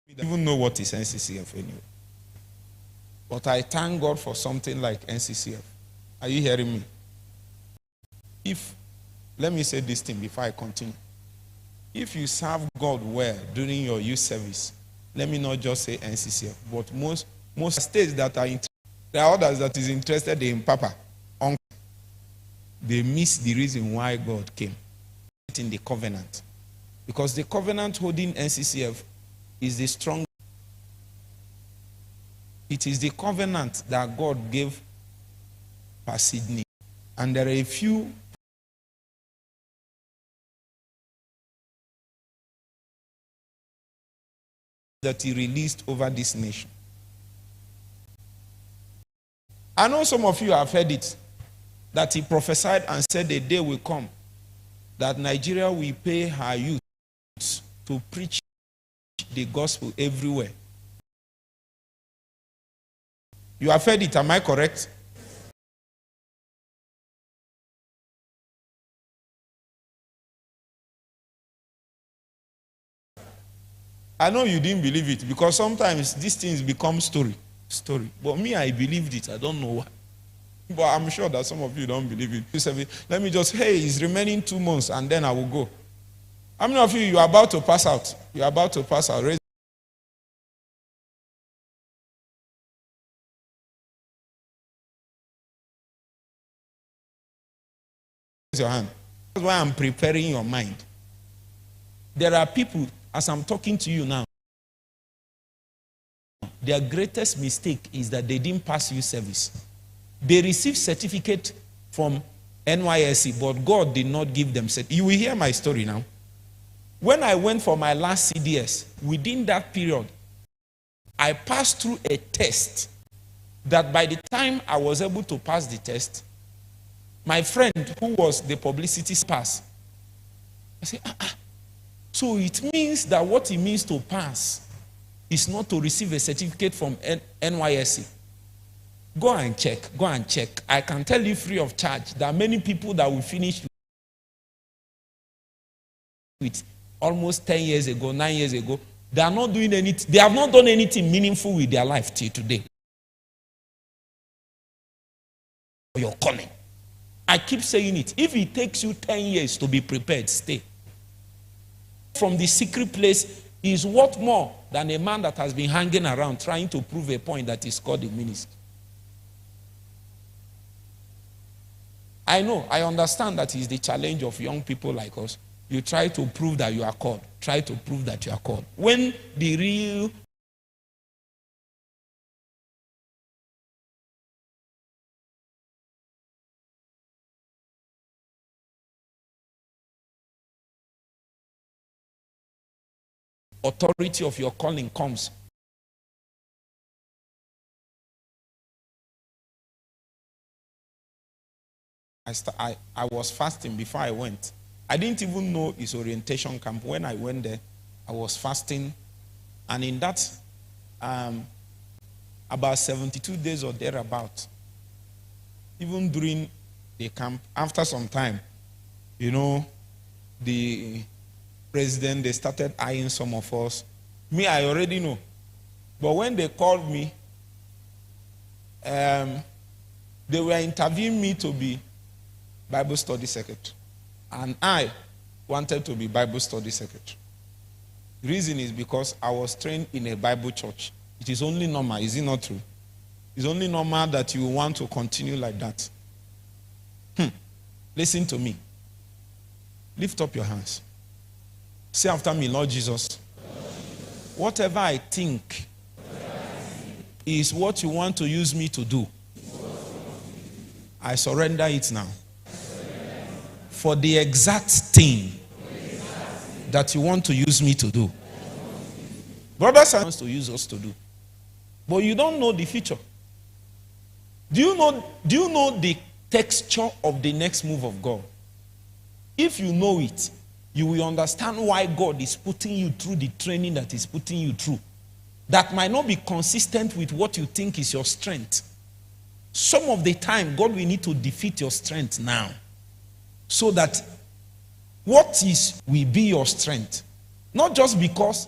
We don't even know what is NCCF anyway. But I thank God for something like NCCF. Are you hearing me? Let me say this thing before I continue. If you serve God well during your youth service, let me not just say NCCF, but most states that are interested, there are others that is interested in Papa, Uncle. They miss the reason why God came in the covenant. Because the covenant holding NCCF is the strong. It is the covenant that God gave per Sydney. And there are a few that he released over this nation. I know some of you have heard it, that he prophesied and said a day will come that Nigeria will pay her youth to preach the gospel everywhere. You have heard it, am I correct? I know you didn't believe it because sometimes these things become story. But me, I believed it. I don't know why. But I'm sure that some of you don't believe it. You say, let me just, hey, it's remaining 2 months and then I will go. How many of you are about to pass out? You're about to pass out. Raise your hand. That's why I'm preparing your mind. There are people, as I'm talking to you now, their greatest mistake is that they didn't pass youth service. They received certificate from NYSC, but God did not give them certificate. You will hear my story now. When I went for my last CDS, within that period, I passed through a test that by the time I was able to pass the test, my friend who was the publicity pass, I said, so it means that what it means to pass is not to receive a certificate from NYSC. Go and check. I can tell you free of charge. There are many people that will finish with almost 10 years ago, 9 years ago. They are not doing anything. They have not done anything meaningful with their life till today. Your calling. I keep saying it. If it takes you 10 years to be prepared, stay. From the secret place is worth more than a man that has been hanging around trying to prove a point that is called a ministry. I know, I understand that is the challenge of young people like us. You try to prove that you are called. Try to prove that you are called. When the real authority of your calling comes, I was fasting before I went. I didn't even know his orientation camp. When I went there, I was fasting. And in that, about 72 days or thereabout, even during the camp, after some time, you know, the president, they started eyeing some of us. Me, I already know. But when they called me, they were interviewing me to be Bible study secretary. And I wanted to be Bible study secretary. The reason is because I was trained in a Bible church. It is only normal, is it not true? It's only normal that you want to continue like that. Listen to me. Lift up your hands. Say after me, Lord Jesus. Whatever I think is what you want to use me to do, I surrender it now. For the exact thing that you want to use me to do. Brothers and sisters, to use us to do. But you don't know the future. Do you know the texture of the next move of God? If you know it, you will understand why God is putting you through the training that He's putting you through. That might not be consistent with what you think is your strength. Some of the time, God will need to defeat your strength now. So that what is will be your strength. Not just because